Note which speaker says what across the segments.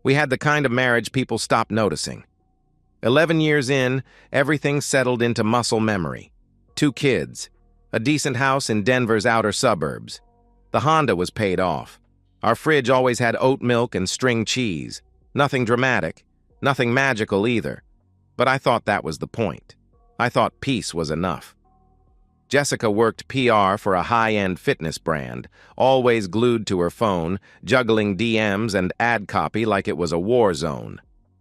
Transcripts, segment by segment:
Speaker 1: We had the kind of marriage people stop noticing. 11 years in, everything settled into muscle memory. 2 kids, a decent house in Denver's outer suburbs. The Honda was paid off. Our fridge always had oat milk and string cheese. Nothing dramatic, nothing magical either. But I thought that was the point. I thought peace was enough. Jessica worked PR for a high-end fitness brand, always glued to her phone, juggling DMs and ad copy like it was a war zone.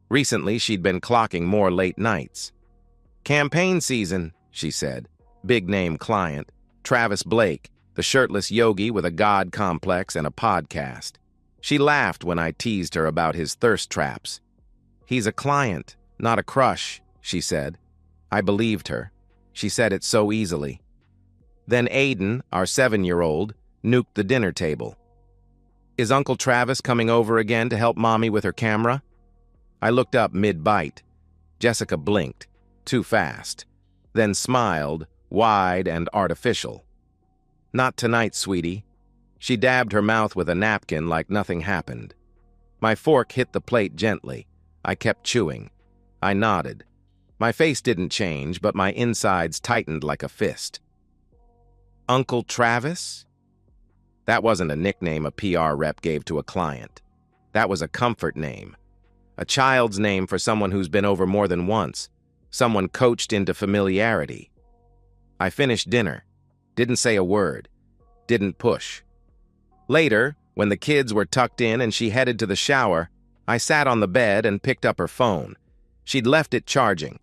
Speaker 1: Recently, she'd been clocking more late nights. "Campaign season," she said. Big-name client, Travis Blake, the shirtless yogi with a god complex and a podcast. She laughed when I teased her about his thirst traps. "He's a client, not a crush," she said. I believed her. She said it so easily. Then Aiden, our 7-year-old, nuked the dinner table. "Is Uncle Travis coming over again to help Mommy with her camera?" I looked up mid-bite. Jessica blinked, too fast, then smiled, wide and artificial. "Not tonight, sweetie." She dabbed her mouth with a napkin like nothing happened. My fork hit the plate gently. I kept chewing. I nodded. My face didn't change, but my insides tightened like a fist. "Uncle Travis?" That wasn't a nickname a PR rep gave to a client. That was a comfort name. A child's name for someone who's been over more than once. Someone coached into familiarity. I finished dinner. Didn't say a word. Didn't push. Later, when the kids were tucked in and she headed to the shower, I sat on the bed and picked up her phone. She'd left it charging.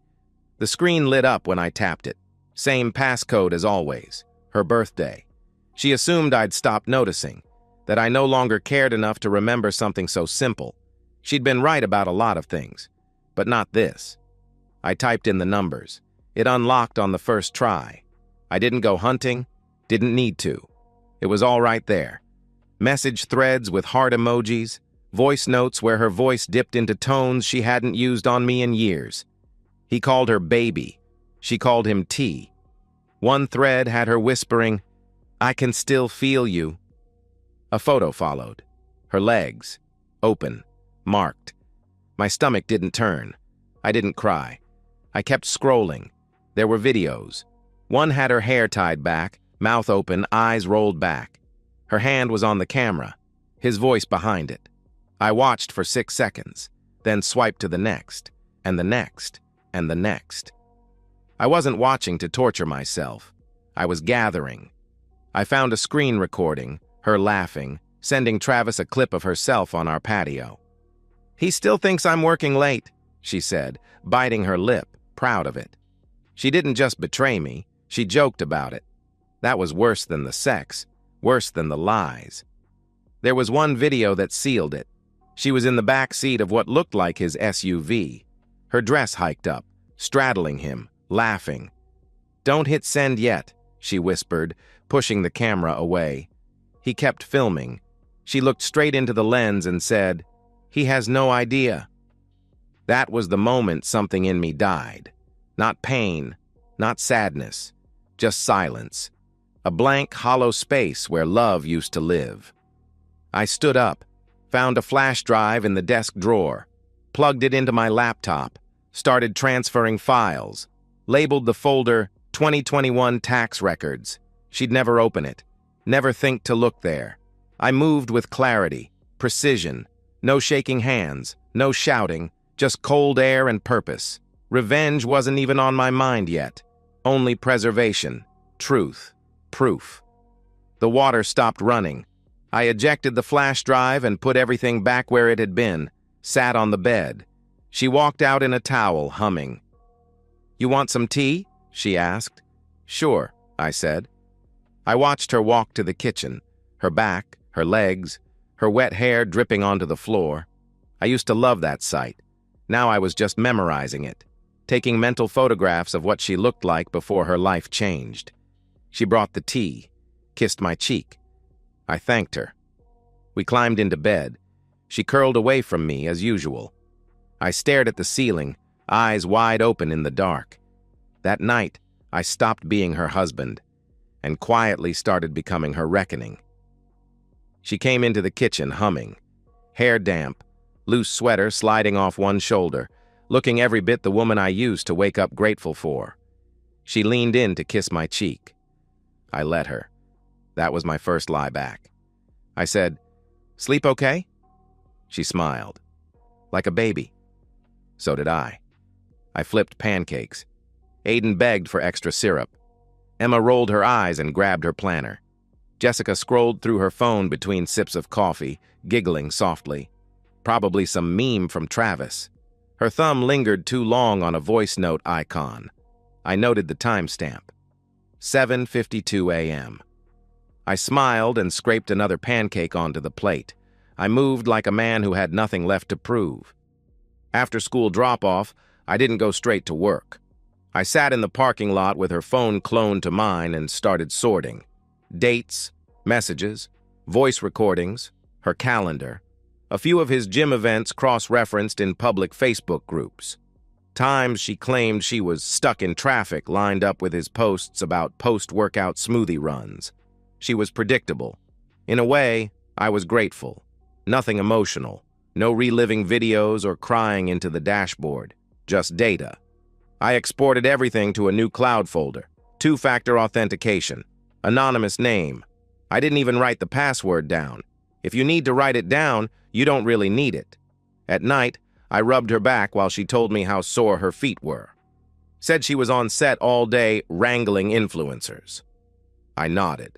Speaker 1: The screen lit up when I tapped it. Same passcode as always. Her birthday. She assumed I'd stopped noticing, that I no longer cared enough to remember something so simple. She'd been right about a lot of things, but not this. I typed in the numbers. It unlocked on the first try. I didn't go hunting, didn't need to. It was all right there. Message threads with heart emojis, voice notes where her voice dipped into tones she hadn't used on me in years. He called her baby. She called him T. One thread had her whispering, "I can still feel you." A photo followed. Her legs, open, marked. My stomach didn't turn. I didn't cry. I kept scrolling. There were videos. One had her hair tied back, mouth open, eyes rolled back. Her hand was on the camera, his voice behind it. I watched for 6 seconds, then swiped to the next, and the next, and the next. I wasn't watching to torture myself. I was gathering. I found a screen recording, her laughing, sending Travis a clip of herself on our patio. "He still thinks I'm working late," she said, biting her lip, proud of it. She didn't just betray me, she joked about it. That was worse than the sex, worse than the lies. There was one video that sealed it. She was in the back seat of what looked like his SUV. Her dress hiked up, straddling him, laughing. "Don't hit send yet," she whispered, pushing the camera away. He kept filming. She looked straight into the lens and said, "He has no idea." That was the moment something in me died. Not pain, not sadness, just silence. A blank, hollow space where love used to live. I stood up, found a flash drive in the desk drawer, plugged it into my laptop, started transferring files, labeled the folder 2021 tax records. She'd never open it, never think to look there. I moved with clarity, precision, no shaking hands, no shouting, just cold air and purpose. Revenge wasn't even on my mind yet. Only preservation, truth, proof. The water stopped running. I ejected the flash drive and put everything back where it had been, sat on the bed. She walked out in a towel, humming. "You want some tea?" she asked. "Sure," I said. I watched her walk to the kitchen, her back, her legs, her wet hair dripping onto the floor. I used to love that sight. Now I was just memorizing it, taking mental photographs of what she looked like before her life changed. She brought the tea, kissed my cheek. I thanked her. We climbed into bed. She curled away from me as usual. I stared at the ceiling, eyes wide open in the dark. That night, I stopped being her husband and quietly started becoming her reckoning. She came into the kitchen humming, hair damp, loose sweater sliding off one shoulder, looking every bit the woman I used to wake up grateful for. She leaned in to kiss my cheek. I let her. That was my first lie back. I said, "Sleep okay?" She smiled. Like a baby. So did I. I flipped pancakes. Aiden begged for extra syrup. Emma rolled her eyes and grabbed her planner. Jessica scrolled through her phone between sips of coffee, giggling softly. Probably some meme from Travis. Her thumb lingered too long on a voice note icon. I noted the timestamp. 7:52 a.m. I smiled and scraped another pancake onto the plate. I moved like a man who had nothing left to prove. After school drop-off, I didn't go straight to work. I sat in the parking lot with her phone cloned to mine and started sorting. Dates, messages, voice recordings, her calendar. A few of his gym events cross-referenced in public Facebook groups. Times she claimed she was stuck in traffic lined up with his posts about post-workout smoothie runs. She was predictable. In a way, I was grateful. Nothing emotional. No reliving videos or crying into the dashboard. Just data. I exported everything to a new cloud folder. 2-factor authentication. Anonymous name. I didn't even write the password down. If you need to write it down, you don't really need it. At night, I rubbed her back while she told me how sore her feet were. Said she was on set all day wrangling influencers. I nodded.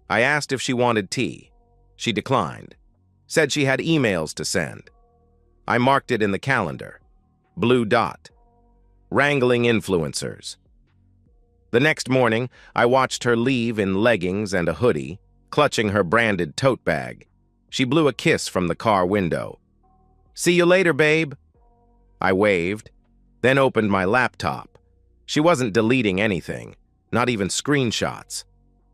Speaker 1: I asked if she wanted tea. She declined. Said she had emails to send. I marked it in the calendar. Blue dot. Wrangling influencers. The next morning, I watched her leave in leggings and a hoodie, clutching her branded tote bag. She blew a kiss from the car window. "See you later, babe." I waved, then opened my laptop. She wasn't deleting anything, not even screenshots.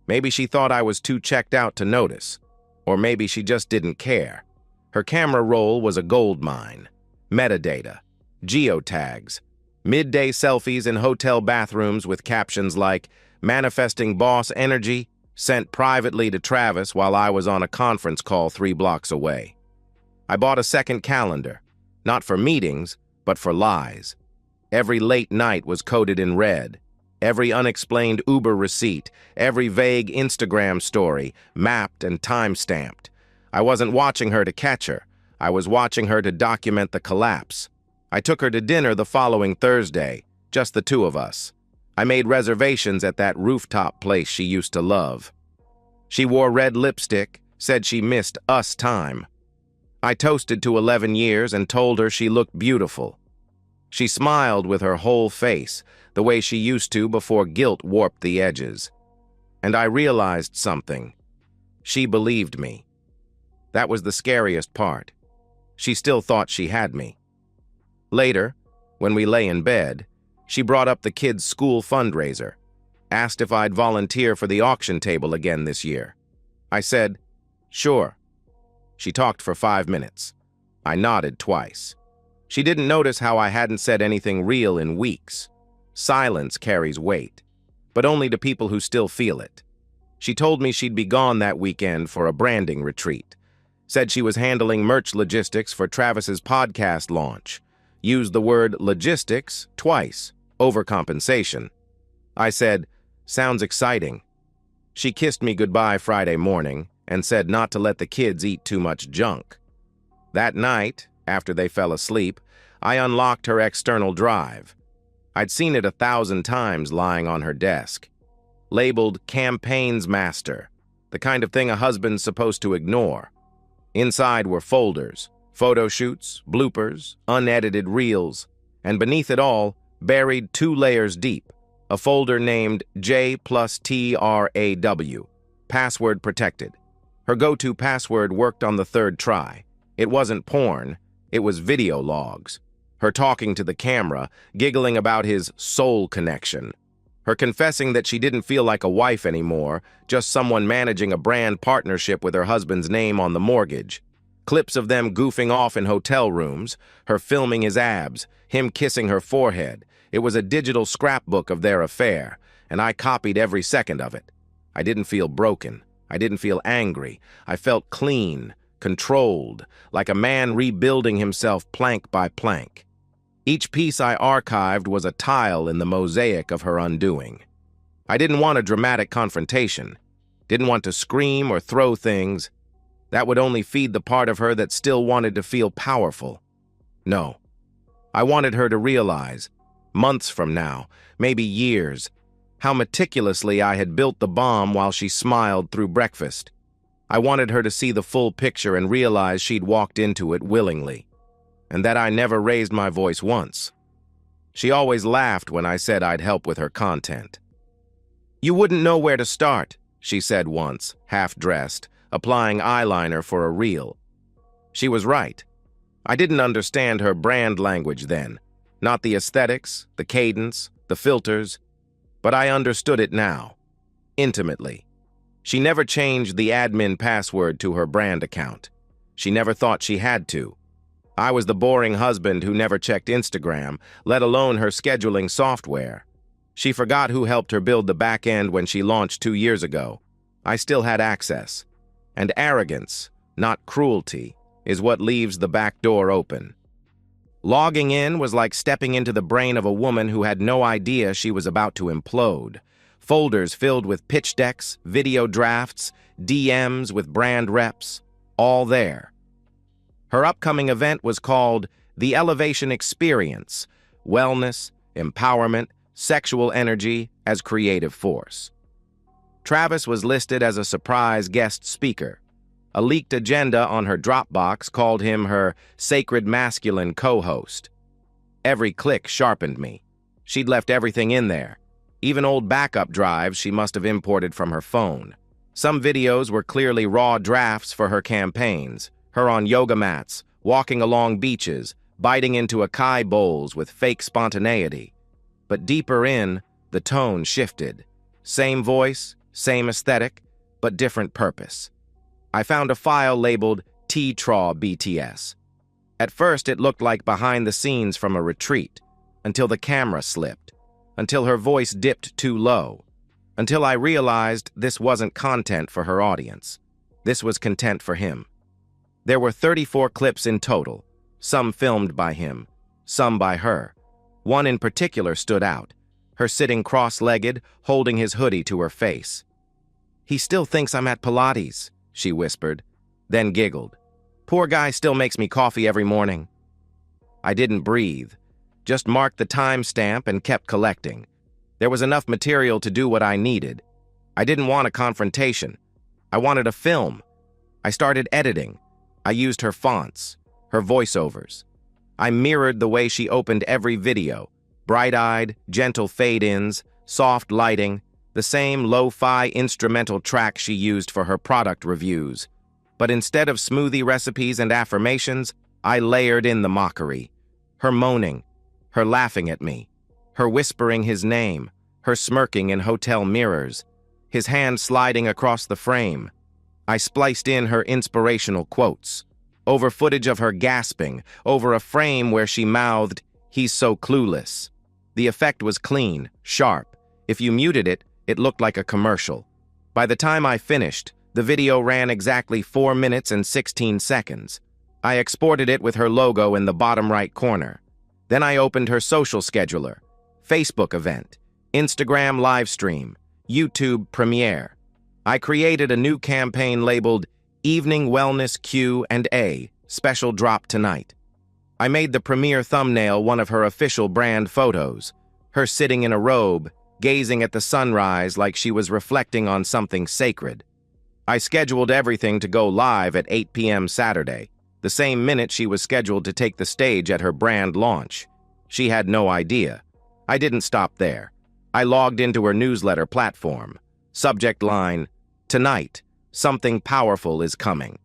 Speaker 1: Maybe she thought I was too checked out to notice, or maybe she just didn't care. Her camera roll was a gold mine. Metadata, geotags, midday selfies in hotel bathrooms with captions like "Manifesting boss energy, sent privately to Travis while I was on a conference call 3 blocks away." I bought a second calendar, not for meetings, but for lies. Every late night was coded in red. Every unexplained Uber receipt, every vague Instagram story, mapped and time-stamped. I wasn't watching her to catch her. I was watching her to document the collapse. I took her to dinner the following Thursday, just the two of us. I made reservations at that rooftop place she used to love. She wore red lipstick, said she missed us time. I toasted to 11 years and told her she looked beautiful. She smiled with her whole face, the way she used to before guilt warped the edges. And I realized something. She believed me. That was the scariest part. She still thought she had me. Later, when we lay in bed, she brought up the kids' school fundraiser, asked if I'd volunteer for the auction table again this year. I said, "Sure." She talked for 5 minutes. I nodded twice. She didn't notice how I hadn't said anything real in weeks. Silence carries weight, but only to people who still feel it. She told me she'd be gone that weekend for a branding retreat. Said she was handling merch logistics for Travis's podcast launch. Used the word logistics twice, overcompensation. I said, "Sounds exciting." She kissed me goodbye Friday morning and said not to let the kids eat too much junk. That night, after they fell asleep, I unlocked her external drive. I'd seen it 1,000 times lying on her desk. Labeled Campaigns Master, the kind of thing a husband's supposed to ignore. Inside were folders, photo shoots, bloopers, unedited reels, and beneath it all, buried 2 layers deep, a folder named J+TRAW, password protected. Her go-to password worked on the 3rd try. It wasn't porn, it was video logs. Her talking to the camera, giggling about his soul connection. Her confessing that she didn't feel like a wife anymore, just someone managing a brand partnership with her husband's name on the mortgage. Clips of them goofing off in hotel rooms, her filming his abs, him kissing her forehead. It was a digital scrapbook of their affair, and I copied every second of it. I didn't feel broken. I didn't feel angry. I felt clean, controlled, like a man rebuilding himself plank by plank. Each piece I archived was a tile in the mosaic of her undoing. I didn't want a dramatic confrontation, didn't want to scream or throw things. That would only feed the part of her that still wanted to feel powerful. No. I wanted her to realize, months from now, maybe years, how meticulously I had built the bomb while she smiled through breakfast. I wanted her to see the full picture and realize she'd walked into it willingly, and that I never raised my voice once. She always laughed when I said I'd help with her content. "You wouldn't know where to start," she said once, half-dressed, applying eyeliner for a reel. She was right. I didn't understand her brand language then, not the aesthetics, the cadence, the filters, but I understood it now, intimately. She never changed the admin password to her brand account. She never thought she had to. I was the boring husband who never checked Instagram, let alone her scheduling software. She forgot who helped her build the back end when she launched 2 years ago. I still had access. And arrogance, not cruelty, is what leaves the back door open. Logging in was like stepping into the brain of a woman who had no idea she was about to implode. Folders filled with pitch decks, video drafts, DMs with brand reps, all there. Her upcoming event was called The Elevation Experience: Wellness, Empowerment, Sexual Energy as Creative Force. Travis was listed as a surprise guest speaker. A leaked agenda on her Dropbox called him her sacred masculine co-host. Every click sharpened me. She'd left everything in there. Even old backup drives she must have imported from her phone. Some videos were clearly raw drafts for her campaigns. Her on yoga mats, walking along beaches, biting into acai bowls with fake spontaneity. But deeper in, the tone shifted. Same voice, same aesthetic, but different purpose. I found a file labeled T-Traw BTS. At first, it looked like behind the scenes from a retreat, until the camera slipped, until her voice dipped too low, until I realized this wasn't content for her audience. This was content for him. There were 34 clips in total, some filmed by him, some by her. One in particular stood out, her sitting cross-legged, holding his hoodie to her face. "He still thinks I'm at Pilates," she whispered, then giggled. "Poor guy still makes me coffee every morning." I didn't breathe, just marked the timestamp and kept collecting. There was enough material to do what I needed. I didn't want a confrontation. I wanted a film. I started editing. I used her fonts, her voiceovers. I mirrored the way she opened every video, bright-eyed, gentle fade-ins, soft lighting, the same lo-fi instrumental track she used for her product reviews. But instead of smoothie recipes and affirmations, I layered in the mockery. Her moaning, her laughing at me, her whispering his name, her smirking in hotel mirrors, his hand sliding across the frame. I spliced in her inspirational quotes, over footage of her gasping, over a frame where she mouthed, "He's so clueless." The effect was clean, sharp. If you muted it, it looked like a commercial. By the time I finished, the video ran exactly 4 minutes and 16 seconds. I exported it with her logo in the bottom right corner. Then I opened her social scheduler, Facebook event, Instagram live stream, YouTube premiere. I created a new campaign labeled Evening Wellness Q&A, Special Drop Tonight. I made the premiere thumbnail one of her official brand photos, her sitting in a robe, gazing at the sunrise like she was reflecting on something sacred. I scheduled everything to go live at 8 p.m. Saturday, the same minute she was scheduled to take the stage at her brand launch. She had no idea. I didn't stop there. I logged into her newsletter platform. Subject line, "Tonight, something powerful is coming."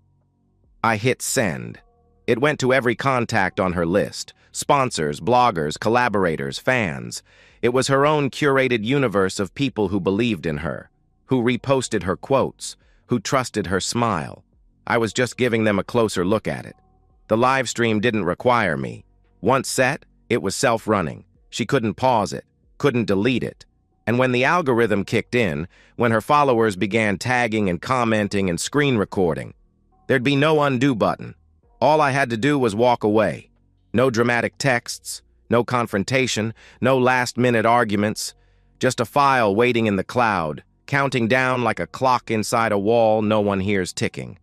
Speaker 1: I hit send. It went to every contact on her list, sponsors, bloggers, collaborators, fans. It was her own curated universe of people who believed in her, who reposted her quotes, who trusted her smile. I was just giving them a closer look at it. The live stream didn't require me. Once set, it was self-running. She couldn't pause it, couldn't delete it. And when the algorithm kicked in, when her followers began tagging and commenting and screen recording, There'd be no undo button. All I had to do was walk away. No dramatic texts, no confrontation, no last-minute arguments. Just a file waiting in the cloud, counting down like a clock inside a wall no one hears ticking.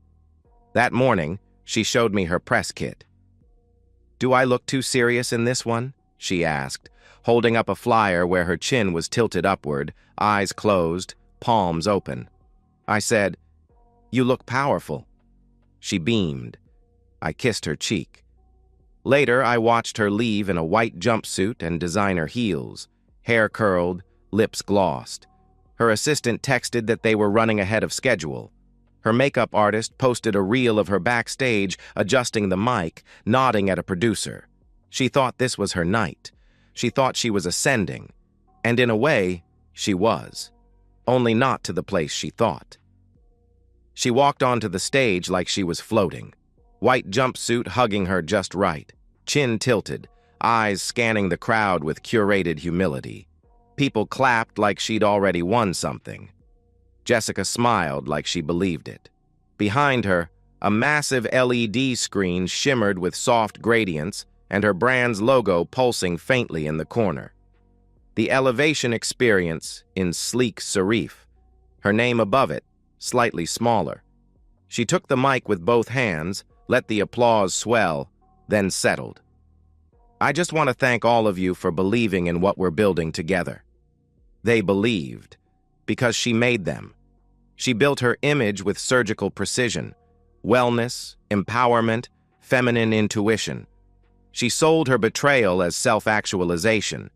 Speaker 1: That morning, she showed me her press kit. "Do I look too serious in this one?" she asked, holding up a flyer where her chin was tilted upward, eyes closed, palms open. I said, "You look powerful." She beamed. I kissed her cheek. Later, I watched her leave in a white jumpsuit and designer heels, hair curled, lips glossed. Her assistant texted that they were running ahead of schedule. Her makeup artist posted a reel of her backstage adjusting the mic, nodding at a producer. She thought this was her night. She thought she was ascending. And in a way, she was. Only not to the place she thought. She walked onto the stage like she was floating. White jumpsuit hugging her just right. Chin tilted, eyes scanning the crowd with curated humility. People clapped like she'd already won something. Jessica smiled like she believed it. Behind her, a massive LED screen shimmered with soft gradients and her brand's logo pulsing faintly in the corner. The elevation experience in sleek serif, her name above it, slightly smaller. She took the mic with both hands, let the applause swell, then settled. "I just want to thank all of you for believing in what we're building together." They believed, because she made them. She built her image with surgical precision, wellness, empowerment, feminine intuition. She sold her betrayal as self-actualization.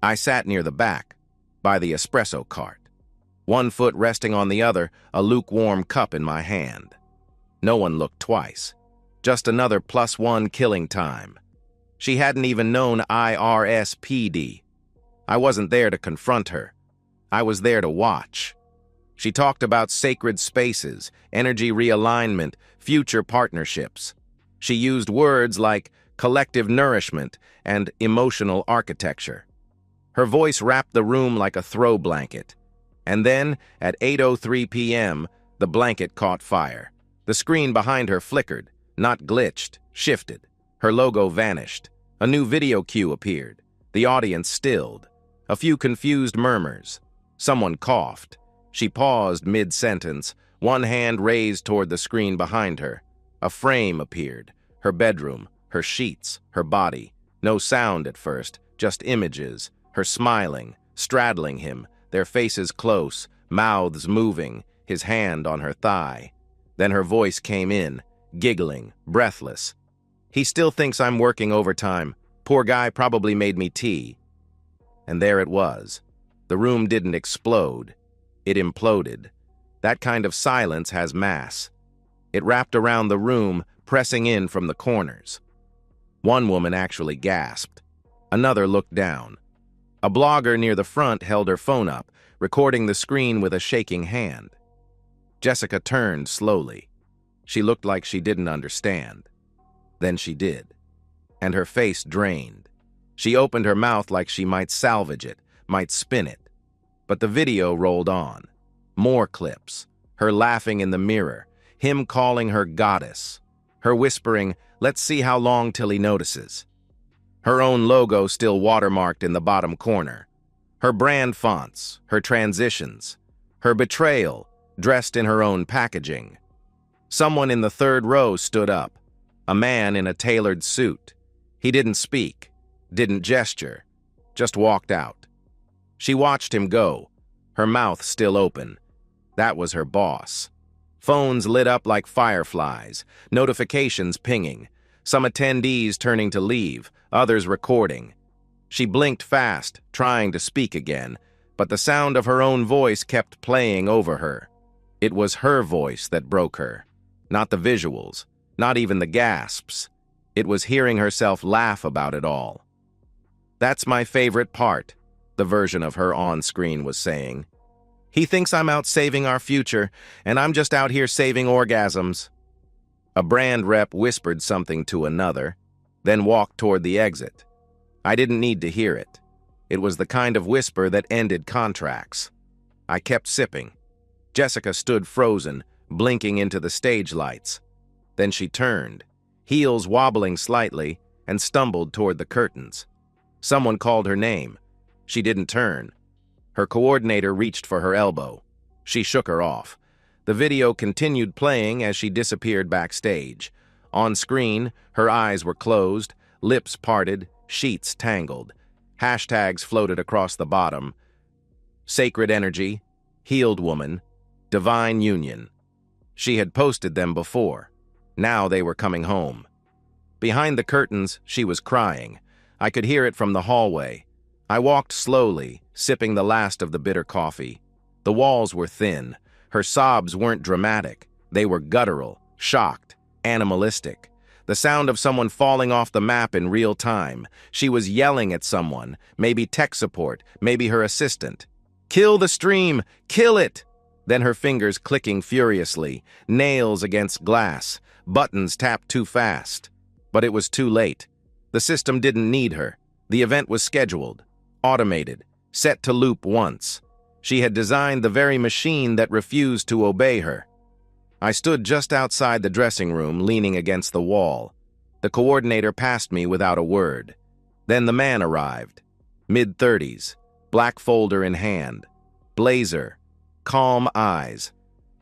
Speaker 1: I sat near the back, by the espresso cart. One foot resting on the other, a lukewarm cup in my hand. No one looked twice. Just another +1 killing time. She hadn't even known IRSPD. I wasn't there to confront her. I was there to watch. She talked about sacred spaces, energy realignment, future partnerships. She used words like collective nourishment and emotional architecture. Her voice wrapped the room like a throw blanket. And then, at 8:03 p.m., the blanket caught fire. The screen behind her flickered, not glitched, shifted. Her logo vanished. A new video cue appeared. The audience stilled. A few confused murmurs. Someone coughed. She paused mid-sentence, one hand raised toward the screen behind her. A frame appeared. Her bedroom, her sheets, her body. No sound at first, just images. Her smiling, straddling him, their faces close, mouths moving, his hand on her thigh. Then her voice came in, giggling, breathless. "He still thinks I'm working overtime. Poor guy probably made me tea." And there it was. The room didn't explode. It imploded. That kind of silence has mass. It wrapped around the room, pressing in from the corners. One woman actually gasped. Another looked down. A blogger near the front held her phone up, recording the screen with a shaking hand. Jessica turned slowly. She looked like she didn't understand. Then she did. And her face drained. She opened her mouth like she might salvage it, might spin it. But the video rolled on. More clips. Her laughing in the mirror. Him calling her goddess. Her whispering, "Let's see how long till he notices." Her own logo still watermarked in the bottom corner. Her brand fonts, her transitions. Her betrayal, dressed in her own packaging. Someone in the third row stood up. A man in a tailored suit. He didn't speak, didn't gesture, just walked out. She watched him go, her mouth still open. That was her boss. Phones lit up like fireflies, notifications pinging, some attendees turning to leave, others recording. She blinked fast, trying to speak again, but the sound of her own voice kept playing over her. It was her voice that broke her, not the visuals, not even the gasps. It was hearing herself laugh about it all. "That's my favorite part," the version of her on screen was saying. "He thinks I'm out saving our future, and I'm just out here saving orgasms." A brand rep whispered something to another, then walked toward the exit. I didn't need to hear it. It was the kind of whisper that ended contracts. I kept sipping. Jessica stood frozen, blinking into the stage lights. Then she turned, heels wobbling slightly, and stumbled toward the curtains. Someone called her name. She didn't turn. Her coordinator reached for her elbow. She shook her off. The video continued playing as she disappeared backstage. On screen, her eyes were closed, lips parted, sheets tangled. Hashtags floated across the bottom. Sacred energy, healed woman, divine union. She had posted them before. Now they were coming home. Behind the curtains, she was crying. I could hear it from the hallway. I walked slowly, sipping the last of the bitter coffee. The walls were thin. Her sobs weren't dramatic. They were guttural, shocked, animalistic. The sound of someone falling off the map in real time. She was yelling at someone, maybe tech support, maybe her assistant. "Kill the stream! Kill it!" Then her fingers clicking furiously, nails against glass, buttons tapped too fast. But it was too late. The system didn't need her. The event was scheduled, automated, set to loop once. She had designed the very machine that refused to obey her. I stood just outside the dressing room, leaning against the wall. The coordinator passed me without a word. Then the man arrived. Mid-30s, black folder in hand, blazer, calm eyes,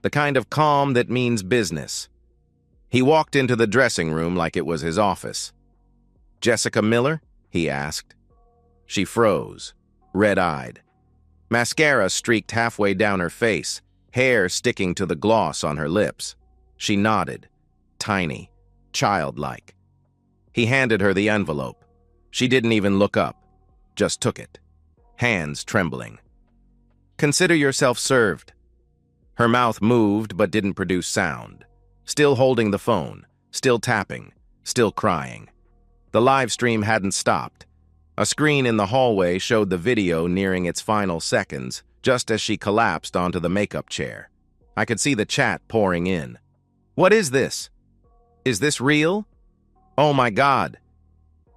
Speaker 1: the kind of calm that means business. He walked into the dressing room like it was his office. "Jessica Miller?" he asked. She froze, red-eyed. Mascara streaked halfway down her face, hair sticking to the gloss on her lips. She nodded, tiny, childlike. He handed her the envelope. She didn't even look up, just took it, hands trembling. "Consider yourself served." Her mouth moved but didn't produce sound. Still holding the phone, still tapping, still crying. The live stream hadn't stopped. A screen in the hallway showed the video nearing its final seconds, just as she collapsed onto the makeup chair. I could see the chat pouring in. "What is this? Is this real? Oh my God."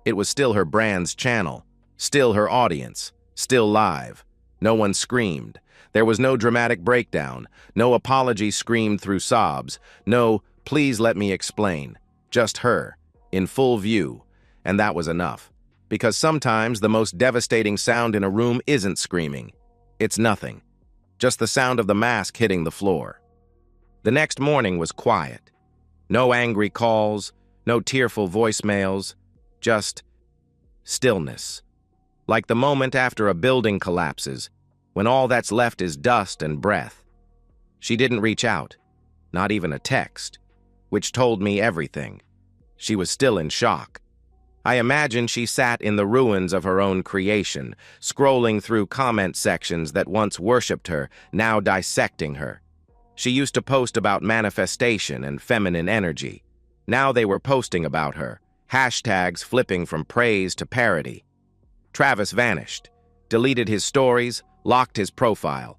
Speaker 1: It was still her brand's channel, still her audience, still live. No one screamed. There was no dramatic breakdown, no apology screamed through sobs, no "please let me explain." Just her, in full view, and that was enough. Because sometimes the most devastating sound in a room isn't screaming. It's nothing. Just the sound of the mask hitting the floor. The next morning was quiet. No angry calls, no tearful voicemails, just stillness. Like the moment after a building collapses, when all that's left is dust and breath. She didn't reach out, not even a text, which told me everything. She was still in shock. I imagine she sat in the ruins of her own creation, scrolling through comment sections that once worshipped her, now dissecting her. She used to post about manifestation and feminine energy. Now they were posting about her, hashtags flipping from praise to parody. Travis vanished, deleted his stories, locked his profile.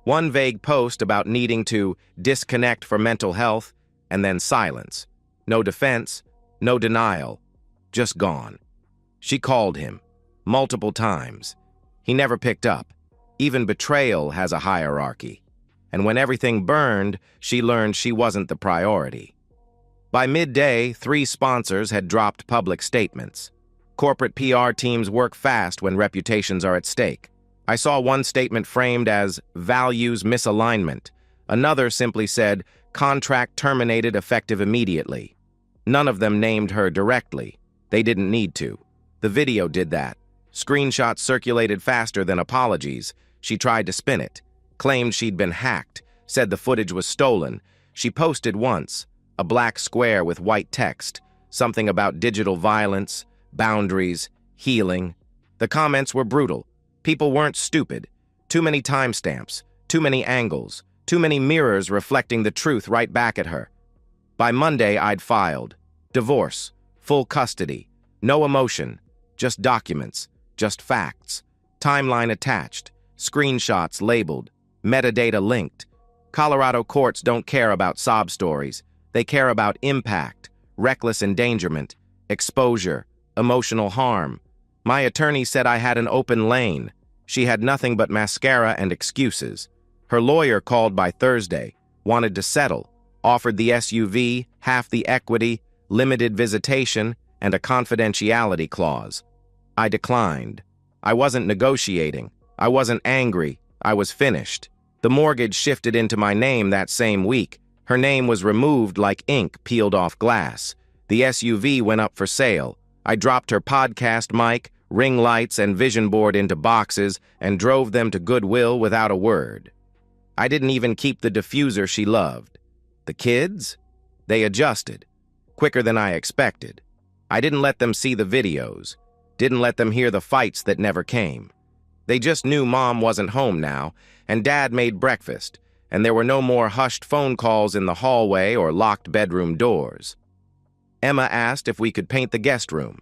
Speaker 1: One vague post about needing to disconnect for mental health, and then silence. No defense, no denial. Just gone. She called him, multiple times. He never picked up. Even betrayal has a hierarchy. And when everything burned, she learned she wasn't the priority. By midday, 3 sponsors had dropped public statements. Corporate PR teams work fast when reputations are at stake. I saw one statement framed as values misalignment. Another simply said, contract terminated effective immediately. None of them named her directly. They didn't need to. The video did that. Screenshots circulated faster than apologies. She tried to spin it, claimed she'd been hacked, said the footage was stolen. She posted once, a black square with white text, something about digital violence, boundaries, healing. The comments were brutal. People weren't stupid. Too many timestamps, too many angles, too many mirrors reflecting the truth right back at her. By Monday, I'd filed. Divorce. Full custody, no emotion, just documents, just facts, timeline attached, screenshots labeled, metadata linked. Colorado courts don't care about sob stories. They care about impact, reckless endangerment, exposure, emotional harm. My attorney said I had an open lane. She had nothing but mascara and excuses. Her lawyer called by Thursday, wanted to settle, offered the SUV, half the equity, limited visitation, and a confidentiality clause. I declined. I wasn't negotiating. I wasn't angry. I was finished. The mortgage shifted into my name that same week. Her name was removed like ink peeled off glass. The SUV went up for sale. I dropped her podcast mic, ring lights, and vision board into boxes and drove them to Goodwill without a word. I didn't even keep the diffuser she loved. The kids? They adjusted, quicker than I expected. I didn't let them see the videos, didn't let them hear the fights that never came. They just knew Mom wasn't home now, and Dad made breakfast, and there were no more hushed phone calls in the hallway or locked bedroom doors. Emma asked if we could paint the guest room,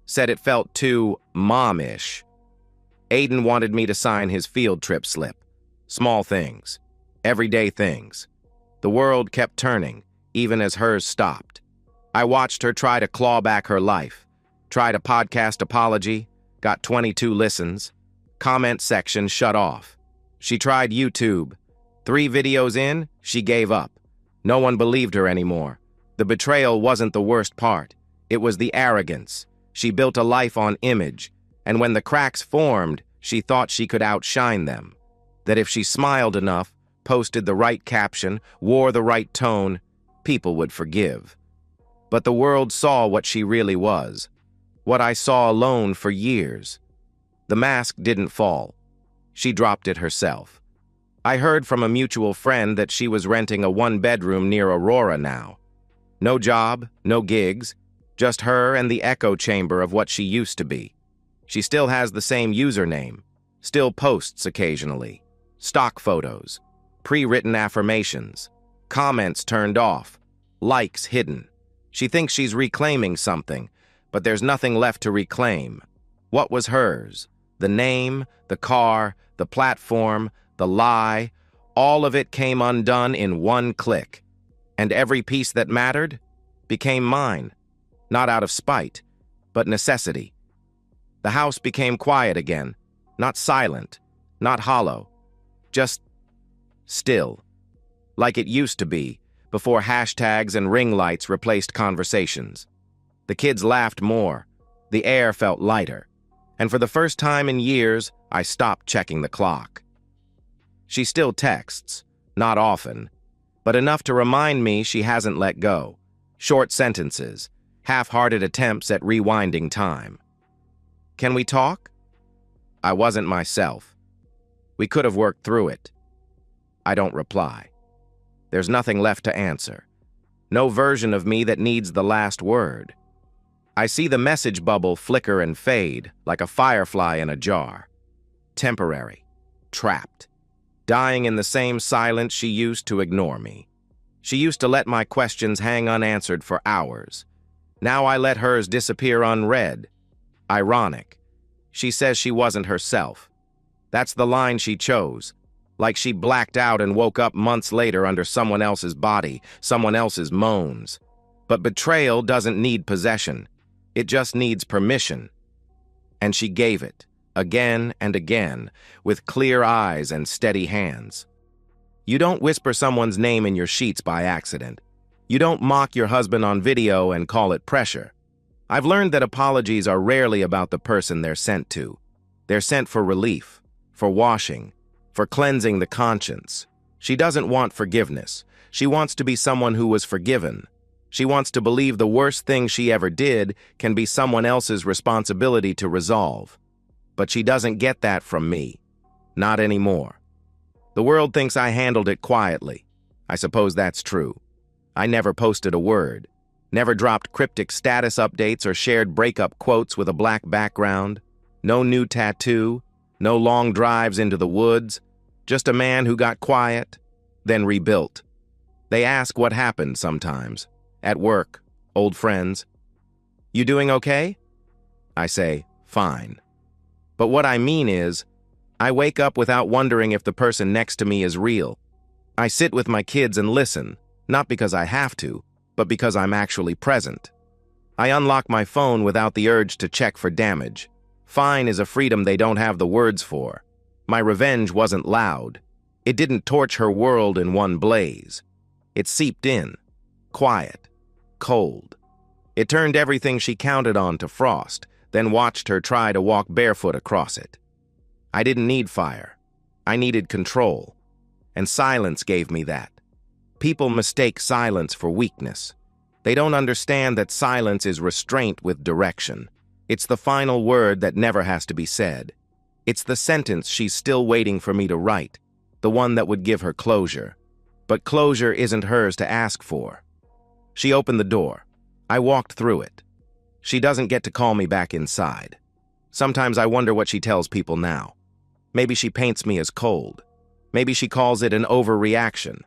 Speaker 1: said it felt too mom-ish. Aiden wanted me to sign his field trip slip. Small things, everyday things. The world kept turning, even as hers stopped. I watched her try to claw back her life, tried a podcast apology, got 22 listens, comment section shut off. She tried YouTube. 3 videos in, she gave up. No one believed her anymore. The betrayal wasn't the worst part. It was the arrogance. She built a life on image, and when the cracks formed, she thought she could outshine them. That if she smiled enough, posted the right caption, wore the right tone, people would forgive. But the world saw what she really was, what I saw alone for years. The mask didn't fall. She dropped it herself. I heard from a mutual friend that she was renting a 1-bedroom near Aurora now. No job, no gigs, just her and the echo chamber of what she used to be. She still has the same username, still posts occasionally, stock photos, pre-written affirmations, comments turned off, likes hidden. She thinks she's reclaiming something, but there's nothing left to reclaim. What was hers? The name, the car, the platform, the lie, all of it came undone in one click. And every piece that mattered became mine, not out of spite, but necessity. The house became quiet again, not silent, not hollow, just still, like it used to be, before hashtags and ring lights replaced conversations. The kids laughed more, the air felt lighter, and for the first time in years, I stopped checking the clock. She still texts, not often, but enough to remind me she hasn't let go. Short sentences, half-hearted attempts at rewinding time. Can we talk? I wasn't myself. We could have worked through it. I don't reply. There's nothing left to answer. No version of me that needs the last word. I see the message bubble flicker and fade like a firefly in a jar. Temporary. Trapped. Dying in the same silence she used to ignore me. She used to let my questions hang unanswered for hours. Now I let hers disappear unread. Ironic. She says she wasn't herself. That's the line she chose. Like she blacked out and woke up months later under someone else's body, someone else's moans. But betrayal doesn't need possession. It just needs permission. And she gave it, again and again, with clear eyes and steady hands. You don't whisper someone's name in your sheets by accident. You don't mock your husband on video and call it pressure. I've learned that apologies are rarely about the person they're sent to. They're sent for relief, for washing, for cleansing the conscience. She doesn't want forgiveness. She wants to be someone who was forgiven. She wants to believe the worst thing she ever did can be someone else's responsibility to resolve. But she doesn't get that from me. Not anymore. The world thinks I handled it quietly. I suppose that's true. I never posted a word. Never dropped cryptic status updates or shared breakup quotes with a black background. No new tattoo. No long drives into the woods. Just a man who got quiet, then rebuilt. They ask what happened sometimes. At work, old friends. You doing okay? I say, fine. But what I mean is, I wake up without wondering if the person next to me is real. I sit with my kids and listen, not because I have to, but because I'm actually present. I unlock my phone without the urge to check for damage. Fine is a freedom they don't have the words for. My revenge wasn't loud. It didn't torch her world in one blaze. It seeped in, quiet, cold. It turned everything she counted on to frost, then watched her try to walk barefoot across it. I didn't need fire. I needed control. And silence gave me that. People mistake silence for weakness. They don't understand that silence is restraint with direction. It's the final word that never has to be said. It's the sentence she's still waiting for me to write, the one that would give her closure. But closure isn't hers to ask for. She opened the door. I walked through it. She doesn't get to call me back inside. Sometimes I wonder what she tells people now. Maybe she paints me as cold. Maybe she calls it an overreaction.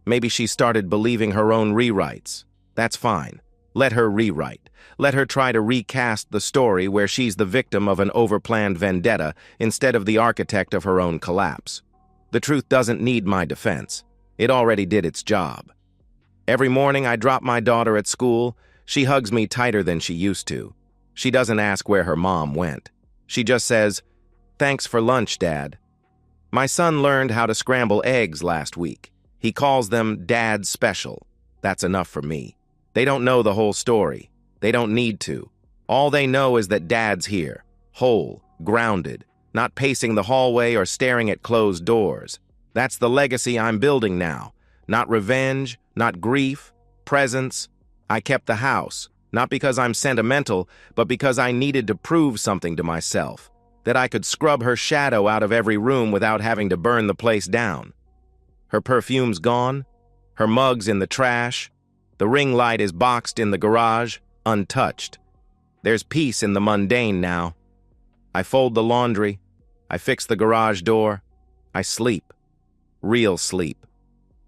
Speaker 1: Maybe she started believing her own rewrites. That's fine. Let her rewrite. Let her try to recast the story where she's the victim of an overplanned vendetta instead of the architect of her own collapse. The truth doesn't need my defense. It already did its job. Every morning I drop my daughter at school. She hugs me tighter than she used to. She doesn't ask where her mom went. She just says, "Thanks for lunch, Dad." My son learned how to scramble eggs last week. He calls them Dad's Special. That's enough for me. They don't know the whole story. They don't need to. All they know is that Dad's here, whole, grounded, not pacing the hallway or staring at closed doors. That's the legacy I'm building now. Not revenge, not grief, presence. I kept the house, not because I'm sentimental, but because I needed to prove something to myself, that I could scrub her shadow out of every room without having to burn the place down. Her perfume's gone, her mug's in the trash, the ring light is boxed in the garage, untouched. There's peace in the mundane now. I fold the laundry, I fix the garage door, I sleep. Real sleep.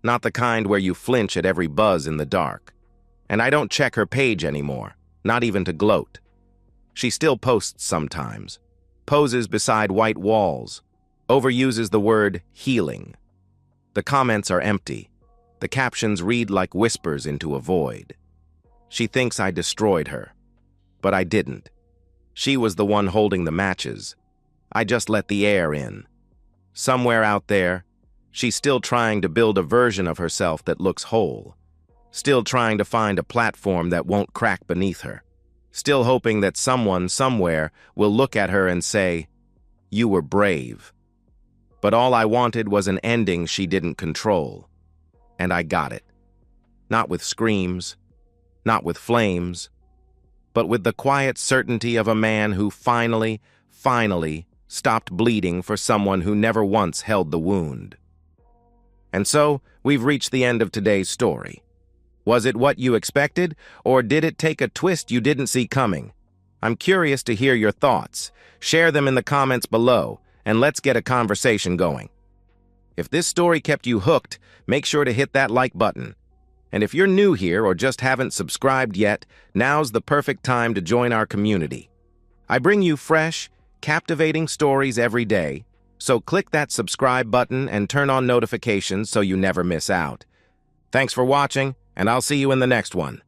Speaker 1: Not the kind where you flinch at every buzz in the dark. And I don't check her page anymore, not even to gloat. She still posts sometimes, poses beside white walls, overuses the word healing. The comments are empty. The captions read like whispers into a void. She thinks I destroyed her, but I didn't. She was the one holding the matches. I just let the air in. Somewhere out there, she's still trying to build a version of herself that looks whole. Still trying to find a platform that won't crack beneath her. Still hoping that someone, somewhere, will look at her and say, "You were brave." But all I wanted was an ending she didn't control. And I got it. Not with screams, not with flames, but with the quiet certainty of a man who finally stopped bleeding for someone who never once held the wound. And so, we've reached the end of today's story. Was it what you expected, or did it take a twist you didn't see coming? I'm curious to hear your thoughts. Share them in the comments below, and let's get a conversation going. If this story kept you hooked, make sure to hit that like button. And if you're new here or just haven't subscribed yet, now's the perfect time to join our community. I bring you fresh, captivating stories every day, so click that subscribe button and turn on notifications so you never miss out. Thanks for watching, and I'll see you in the next one.